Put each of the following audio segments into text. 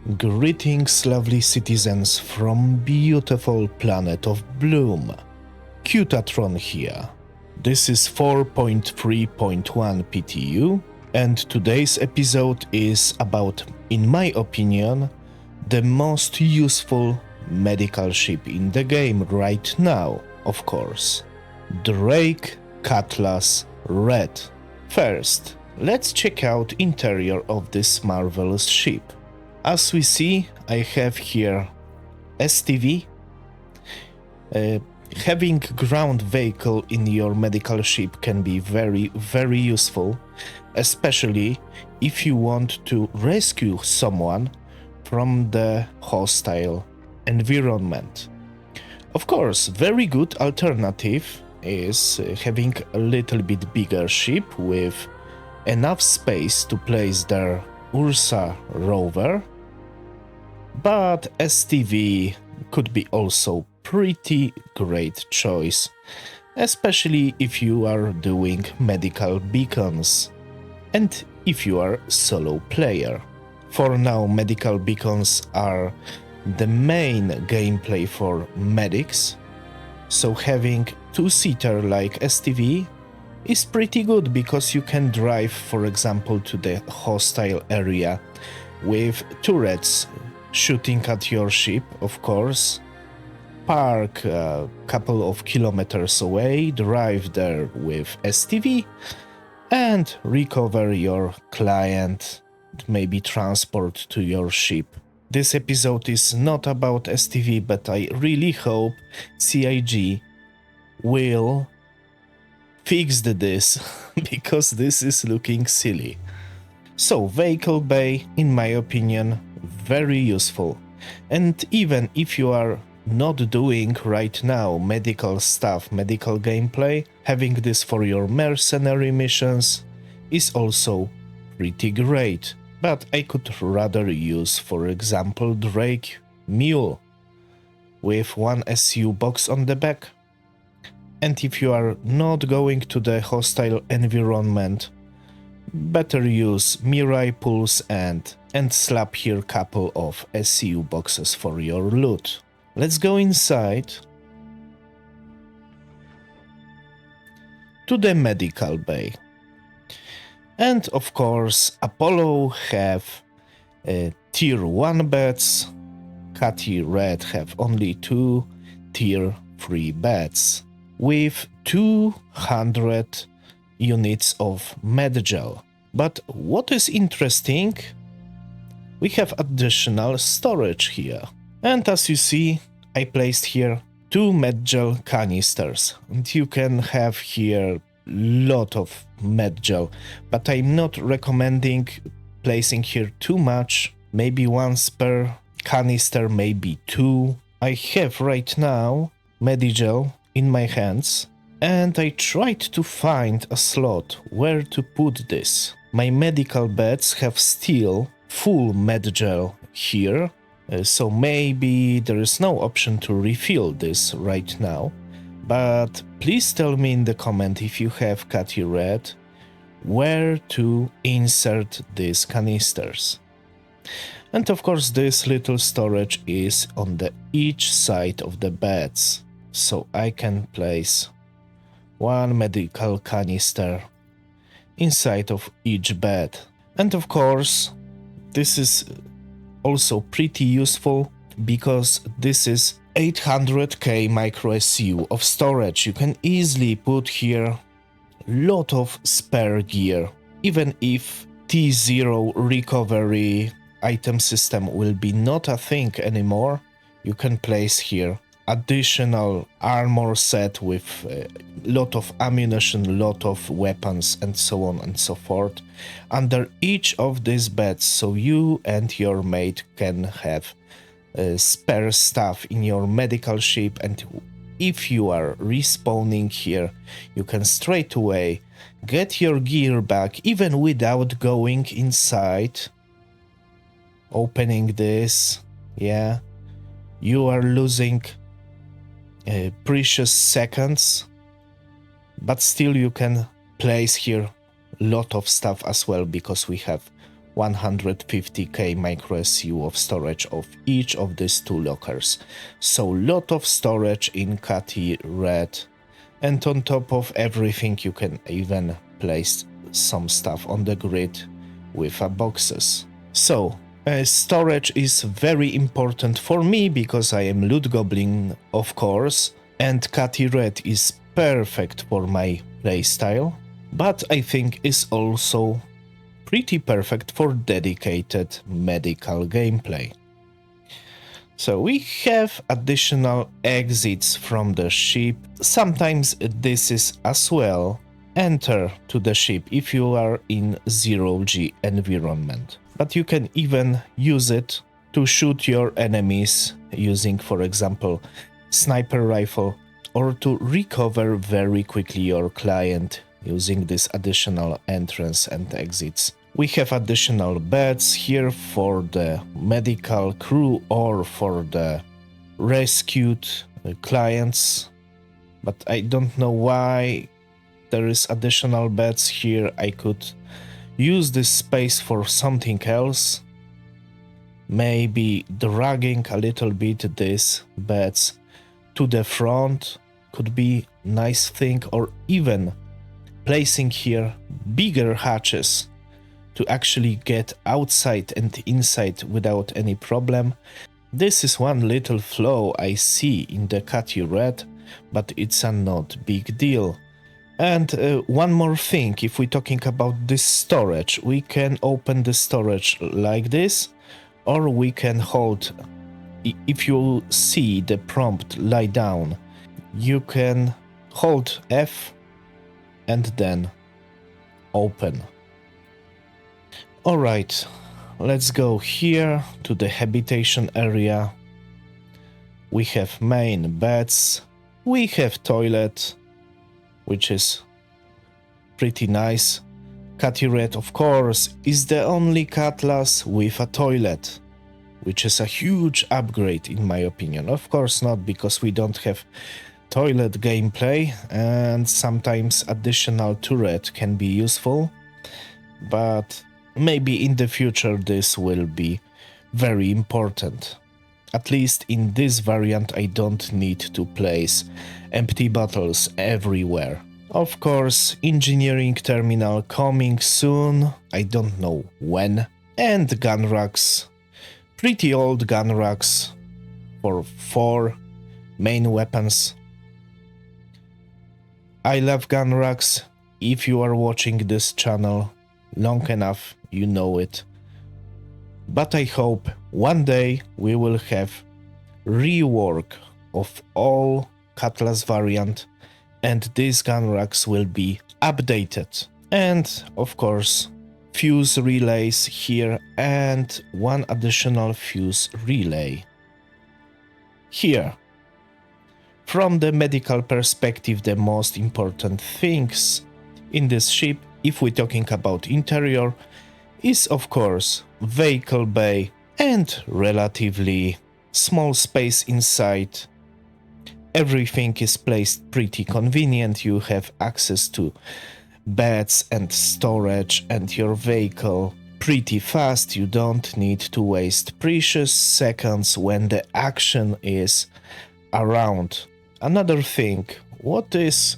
Greetings, lovely citizens from beautiful planet of Bloom. Cutlatron here. This is 4.3.1 PTU, and today's episode is about, in my opinion, the most useful medical ship in the game right now, of course. Drake Cutlass Red. First, let's check out interior of this marvelous ship. As we see, I have here STV. Having ground vehicle in your medical ship can be very useful, especially if you want to rescue someone from the hostile environment. Of course, very good alternative is having a little bit bigger ship with enough space to place their Ursa rover, but STV could be also pretty great choice, especially if you are doing medical beacons and if you are solo player. For now, medical beacons are the main gameplay for medics, so having two-seater like STV is pretty good because you can drive, for example, to the hostile area with turrets shooting at your ship, of course, park a couple of kilometers away, drive there with STV, and recover your client, maybe transport to your ship. This episode is not about STV, but I really hope CIG will fix this, because this is looking silly. So, vehicle bay, in my opinion, very useful. And even if you are not doing right now medical stuff, medical gameplay, having this for your mercenary missions is also pretty great. But I could rather use, for example, Drake Mule with one SU box on the back. And if you are not going to the hostile environment, better use Mirai pools and slap here couple of SCU boxes for your loot. Let's go inside to the medical bay. And of course, Apollo have tier 1 beds, Catty Red have only 2 tier 3 beds with 200 units of medgel. But what is interesting, we have additional storage here. And as you see, I placed here 2 medgel canisters, and you can have here lot of medgel, but I'm not recommending placing here too much, maybe once per canister, maybe 2. I have right now medigel in my hands, and I tried to find a slot where to put this. My medical beds have still full medgel here, so maybe there is no option to refill this right now. But please tell me in the comment if you have Catty Red where to insert these canisters. And of course this little storage is on the each side of the beds, so I can place one medical canister inside of each bed. And of course this is also pretty useful because this is 800k micro SU of storage. You can easily put here lot of spare gear. Even if T0 recovery item system will be not a thing anymore, you can place here additional armor set with a lot of ammunition, lot of weapons, and so on and so forth under each of these beds, so you and your mate can have spare stuff in your medical ship. And if you are respawning here, you can straight away get your gear back even without going inside, opening this. Yeah, you are losing precious seconds, but still you can place here lot of stuff as well, because we have 150k micro SU of storage of each of these two lockers. So lot of storage in Cutty Red, and on top of everything you can even place some stuff on the grid with boxes. So storage is very important for me because I am loot goblin, of course, and Cutty Red is perfect for my playstyle, but I think is also pretty perfect for dedicated medical gameplay. So we have additional exits from the ship. Sometimes this is as well enter to the ship if you are in 0G environment. But you can even use it to shoot your enemies using, for example, sniper rifle, or to recover very quickly your client using this additional entrance and exits. We have additional beds here for the medical crew or for the rescued clients, but I don't know why there is additional beds here. I could use this space for something else, maybe dragging a little bit these beds to the front could be nice thing, or even placing here bigger hatches to actually get outside and inside without any problem. This is one little flaw I see in the Cutty Red, but it's a not big deal. And one more thing, if we're talking about this storage, we can open the storage like this, or we can hold, if you see the prompt lie down, you can hold F and then open. Alright, let's go here to the habitation area. We have main beds, we have toilet, which is pretty nice. Cutty Red, of course, is the only Cutlass with a toilet, which is a huge upgrade in my opinion. Of course not, because we don't have toilet gameplay and sometimes additional turret can be useful, but maybe in the future this will be very important. At least in this variant I don't need to place empty bottles everywhere. Of course, engineering terminal coming soon, I don't know when. And gun racks, pretty old gun racks for 4 main weapons. I love gun racks. If you are watching this channel long enough, you know it. But I hope one day we will have rework of all Cutlass variant and these gun racks will be updated. And of course, fuse relays here and one additional fuse relay here. From the medical perspective, the most important things in this ship, if we're talking about interior, is of course vehicle bay and relatively small space inside. Everything is placed pretty convenient. You have access to beds and storage and your vehicle pretty fast. You don't need to waste precious seconds when the action is around. Another thing, what is,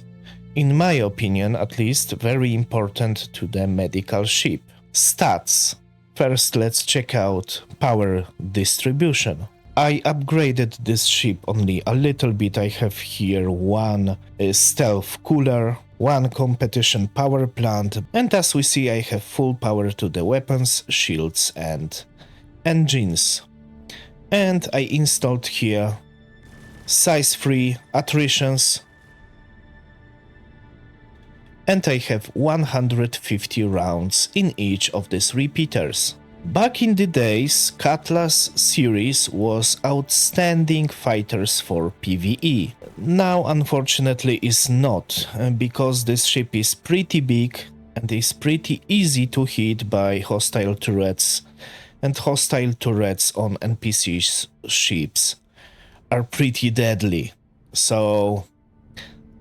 in my opinion at least, very important to the medical ship: stats. First, let's check out power distribution. I upgraded this ship only a little bit. I have here one stealth cooler, one competition power plant, and as we see I have full power to the weapons, shields and engines. And I installed here size-free attritions, and I have 150 rounds in each of these repeaters. Back in the days, Cutlass series was outstanding fighters for PvE. Now unfortunately is not, because this ship is pretty big and is pretty easy to hit by hostile turrets, and hostile turrets on NPC ships are pretty deadly. So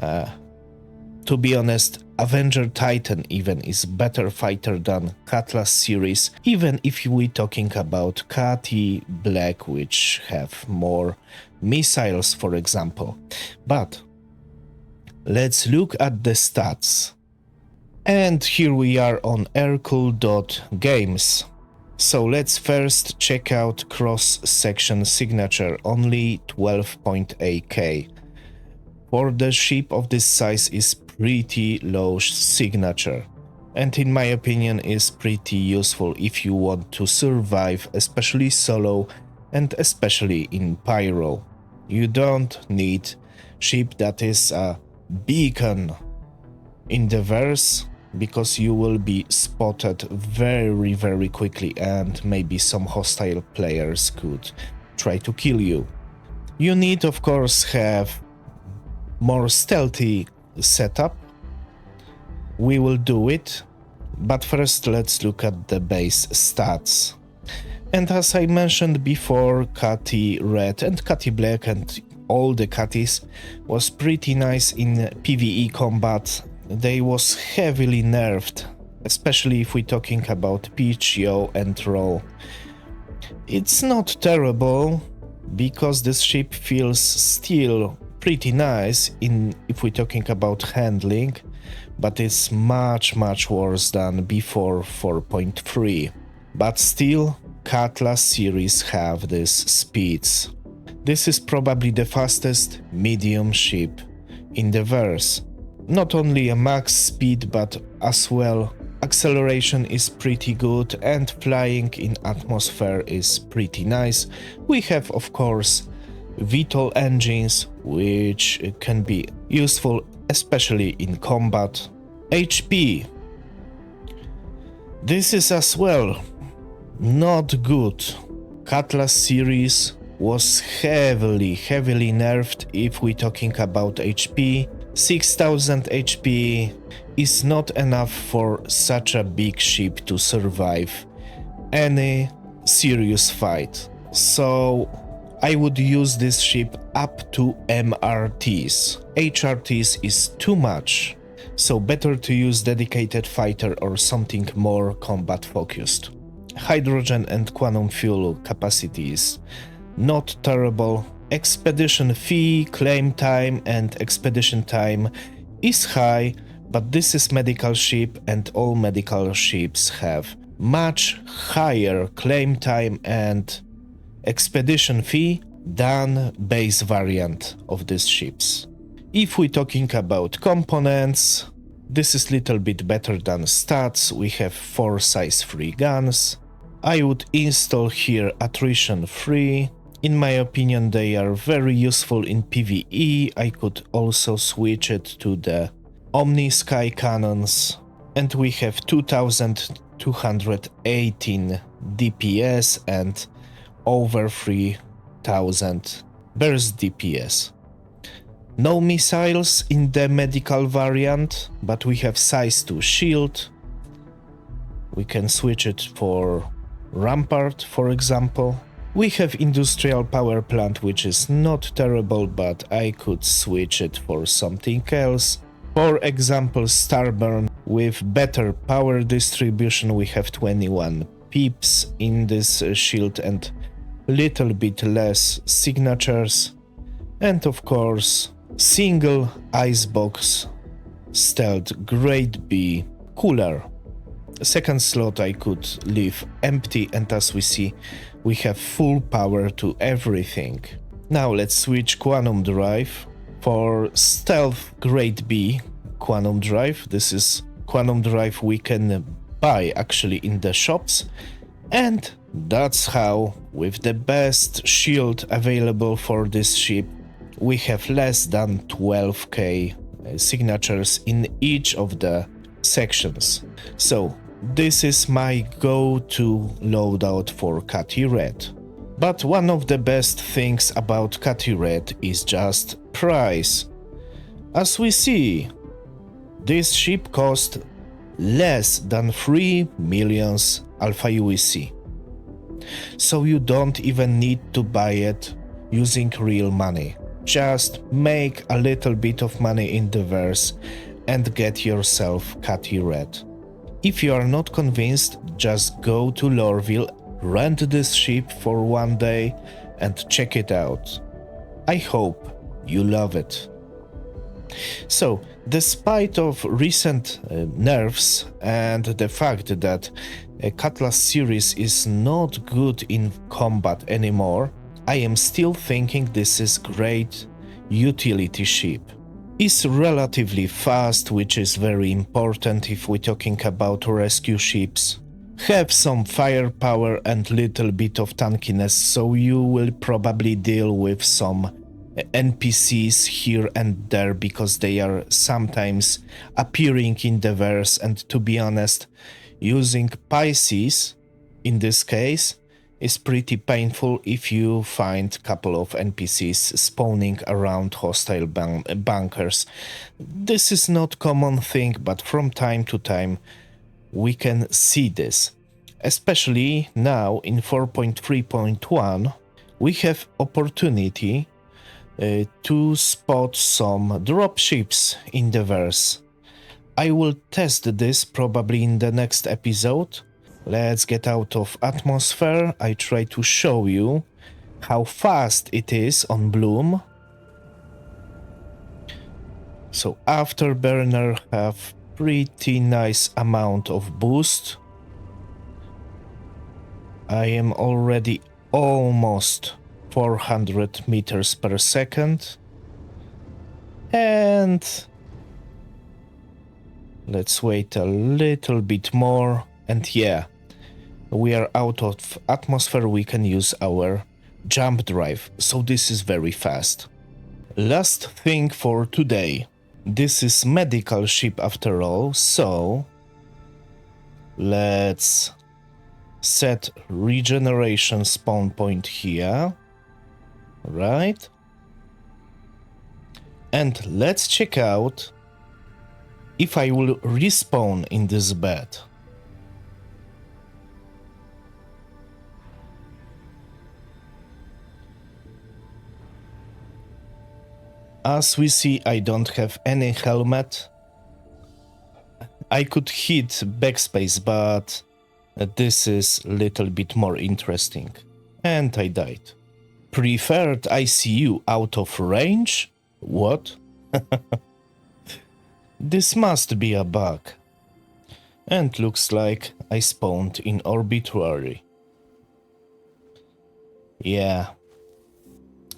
to be honest, Avenger Titan even is better fighter than Cutlass series, even if we talking about Cutty Black, which have more missiles, for example. But let's look at the stats. And here we are on aircool.games. So let's first check out cross-section signature, only 12.8k. For the ship of this size is pretty low signature, and in my opinion is pretty useful if you want to survive, especially solo and especially in pyro. You don't need ship that is a beacon in the verse, because you will be spotted very quickly and maybe some hostile players could try to kill you. You need of course have more stealthy setup. We will do it, but first let's look at the base stats. And as I mentioned before, Cutty Red and Cutty Black and all the Cuttys was pretty nice in PvE combat. They was heavily nerfed, especially if we're talking about Peach, Yo and Roll. It's not terrible, because this ship feels still pretty nice if we're talking about handling, but it's much worse than before 4.3. But still, Cutlass series have these speeds. This is probably the fastest medium ship in the verse. Not only a max speed, but as well acceleration is pretty good and flying in atmosphere is pretty nice. We have of course VTOL engines, which can be useful especially in combat. HP. This is as well not good. Cutlass series was heavily nerfed if we're talking about HP. 6000 HP is not enough for such a big ship to survive any serious fight. So I would use this ship up to MRTs. HRTs is too much, so better to use dedicated fighter or something more combat focused. Hydrogen and quantum fuel capacity is not terrible. Expedition fee, claim time and expedition time is high, but this is medical ship and all medical ships have much higher claim time and expedition fee than base variant of these ships. If we're talking about components, this is little bit better than stats. We have 4 size 3 guns. I would install here attrition free. In my opinion, they are very useful in PvE. I could also switch it to the Omni Sky cannons. And we have 2218 DPS and over 3000 burst DPS. No missiles in the medical variant, but we have size 2 shield. We can switch it for Rampart, for example. We have industrial power plant, which is not terrible, but I could switch it for something else. For example, Starburn with better power distribution. We have 21 pips in this shield and little bit less signatures. And of course, single icebox stealth grade B cooler. Second slot I could leave empty, and as we see, we have full power to everything. Now let's switch Quantum Drive for Stealth Grade B Quantum Drive. This is Quantum Drive we can buy actually in the shops, and that's how, with the best shield available for this ship, we have less than 12k signatures in each of the sections. So this is my go-to loadout for Cutty Red. But one of the best things about Cutty Red is just price. As we see, this ship cost less than 3 million Alpha UEC. So you don't even need to buy it using real money. Just make a little bit of money in the verse and get yourself Catty Red. If you are not convinced, just go to Lorville, rent this ship for one day and check it out. I hope you love it. So, despite of recent nerfs and the fact that a Cutlass series is not good in combat anymore, I am still thinking this is great utility ship. It's relatively fast, which is very important if we're talking about rescue ships. Have some firepower and little bit of tankiness, so you will probably deal with some NPCs here and there because they are sometimes appearing in the verse, and to be honest, using Pisces in this case is pretty painful if you find a couple of NPCs spawning around hostile bunkers. This is not common thing, but from time to time we can see this. Especially now in 4.3.1 we have opportunity to spot some dropships in the verse. I will test this probably in the next episode. Let's get out of atmosphere. I try to show you how fast it is on Bloom. So Afterburner have pretty nice amount of boost. I am already almost 400 meters per second. And let's wait a little bit more. And yeah, we are out of atmosphere, we can use our jump drive, so this is very fast. Last thing for today. This is medical ship after all, so let's set regeneration spawn point here, right? And let's check out if I will respawn in this bed. As we see, I don't have any helmet. I could hit backspace, but this is a little bit more interesting. And I died. Preferred ICU out of range? What? This must be a bug. And looks like I spawned in arbitrary. Yeah.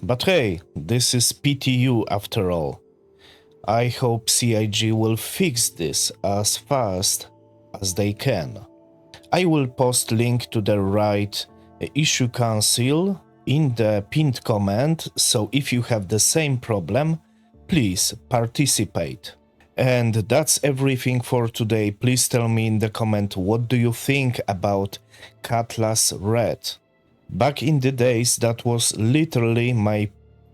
But hey, this is PTU after all. I hope CIG will fix this as fast as they can. I will post link to the right issue council in the pinned comment, so if you have the same problem, please participate. And that's everything for today. Please tell me in the comment what do you think about Cutlass Red. Back in the days, that was literally my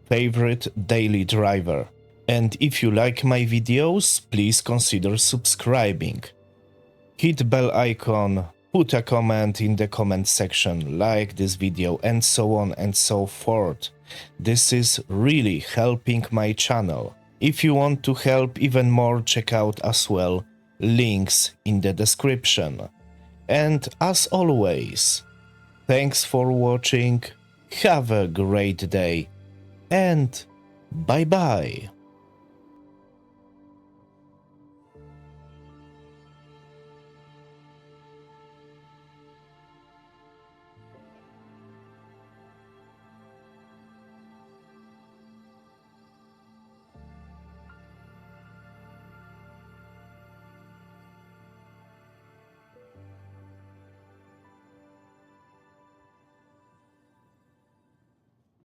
favorite daily driver. And if you like my videos, please consider subscribing. Hit bell icon, put a comment in the comment section, like this video, and so on and so forth. This is really helping my channel. If you want to help even more, check out as well links in the description. And as always, thanks for watching, have a great day, and bye bye.